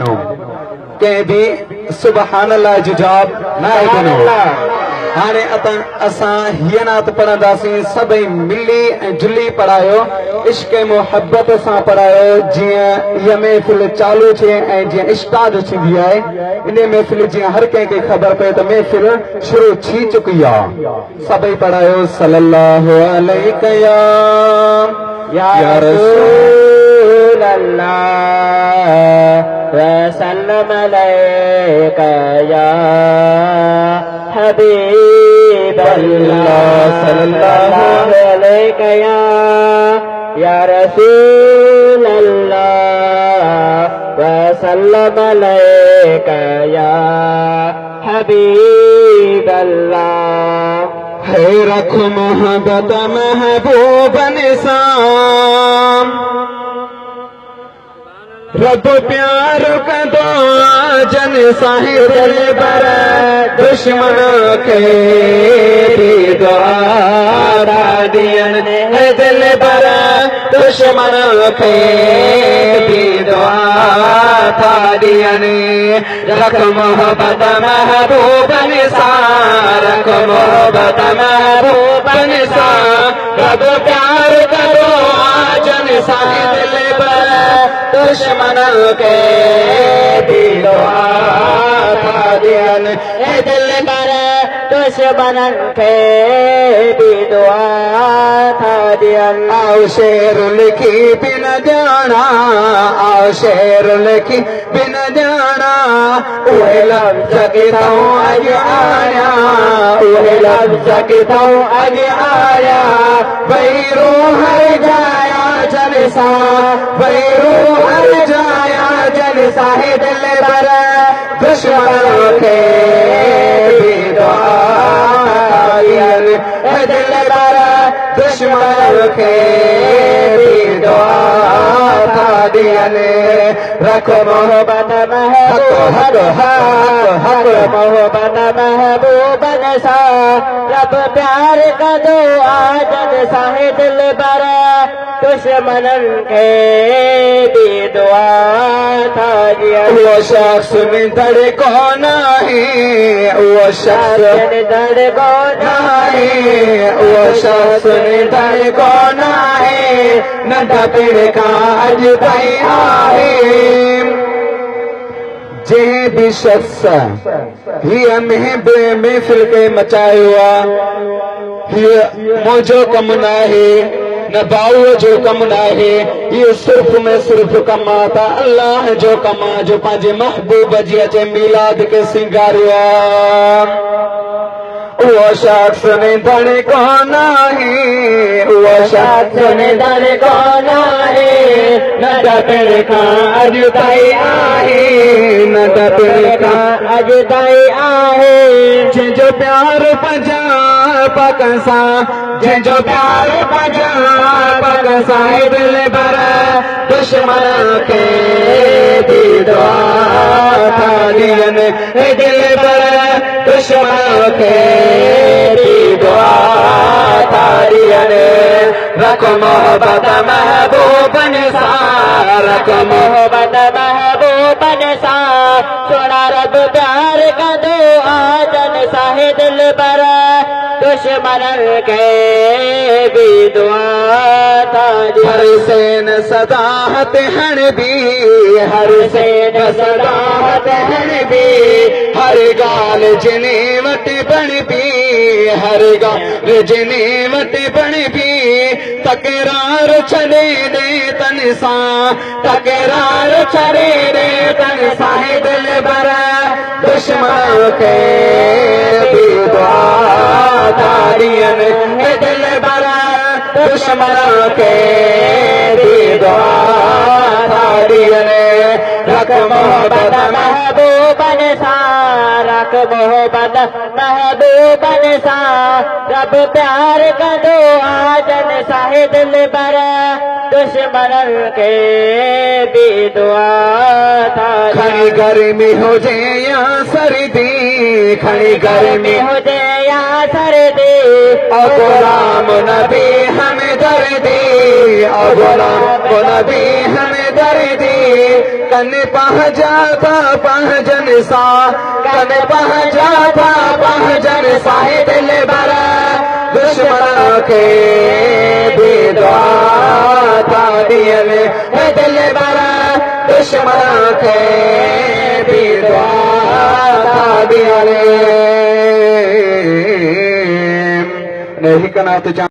ॾिनो कंहिं बि सुबहान अल्लाह जो जवाब न ॾिनो हाणे असां हीअ नात पढ़ंदासीं सभई मिली ऐं जुली पढ़ायो इश्क मोहब्बत सां पढ़ायो जीअं हीअ महफ़िल चालू थिए ऐं जीअं स्टार्ट थींदी आहे इन महफ़िल जीअं हर कंहिंखे ख़बर पए त महफ़िल शुरू थी चुकी आहे सभई पढ़ायो सल्लल्लाहु अलैहि या रसूल अल्लाह वसल्लम अलैका या हबीब अल्लाह सल्लल्लाहु अलैका या रसूल अल्लाह वसल्लम अलैका या हबीब अल्लाह है रख मोहब्बत महबूब निसाम रब प्यार कंदो जन साहिब दिल पर दुश्मन खे भी दुआ दियन है दिल पर दुश्मन खे भी दुआ था दियन रख मोहब्बत महबूब निसार रख मोहब्बत महबूब निसार रब प्यार करो जन साहिब दिल पर दुश्मन के भी दुआ था दियन ए दिल पर दुश्मन के भी दुआ था दियन आओ शेर लिखी बिन जाना आओ शेर लिखी बिन जाना उहे लफ्ज़ किथां अॼु आया उहे लफ्ज़ किथां अॼु आया भई रूह जाया जन सां भई रूह जाया जन साहे दिल पर दुश्मन के भी दुआ दियन दिल पर दुश्मन के भी दुआ था दियन रख मोहब्बत महबूब हक मोहब्बत महबूब सा रब प्यार का दुआ जन साहे दिल पर दुश्मन के भी दुआ था दिया वो शख्स में दर कौन है वो शख्स में दर कौन है वो शख्स में दर कौन है न डबड़ का अज भाई आहे जे भी शख्स हीअ महफ़िल खे मचायो आहे हीअ मुंहिंजो कमु न आहे न बाऊअ जो कमु न आहे इहो सिर्फ़ में सिर्फ़ कमु आहे त अल्लाह जो कमु आहे जो पंहिंजे महबूब जी अचे मीलाद खे सिंगारियो आहे उहो शख्स निंदड़ कोन आहे उहो शख्स निंदड़ कोन आहे न डबड़ खां अॼु ताईं आहे न डबड़ खां अॼु ताईं आहे जंहिंजो प्यार पग सां जंहिंजो प्यार पग सां दिल भर दुश्मन खे भी दुआ था दियन दिल भर दुश्मन खे भी दुआ था दियन रख मोहब्बत महबूब सां रख मोहब्बत महबूब सां सोना रब प्यार कंदो जन साहे दिल भर दुश्मन के भी दुआ था हर सेन सदाहत हण भी हर सेन सदाहत हण भी हर गाल जिने वट बण भी हर गाल जिने वट बण भी तकरार छड़े दे तन सां तकरार छड़े दे तन साहे दिल भर दुश्मन के भी दुआ था दियन दिल भर दुश्मन के भी दुआ था दियन रख मोहब्बत महबूब सां रख मोहब्बत महबूब सां रब प्यार कंदो जन साहे दिल भर दुश्मन के भी दुआ था खड़ी गर्मी हुजे या सर्दी खड़ी गर्मी हुजे या असर दे गुलाम नबी हमें दर्दी गुलाम नबी हमें दर्दी कन पहजाता पहजन सा कन पहजाता पहजन सा दिल बरा दुश्मन के बेदुआ दियल दिल बरा दुश्मन के बेदुआ दियल नहीं कना तो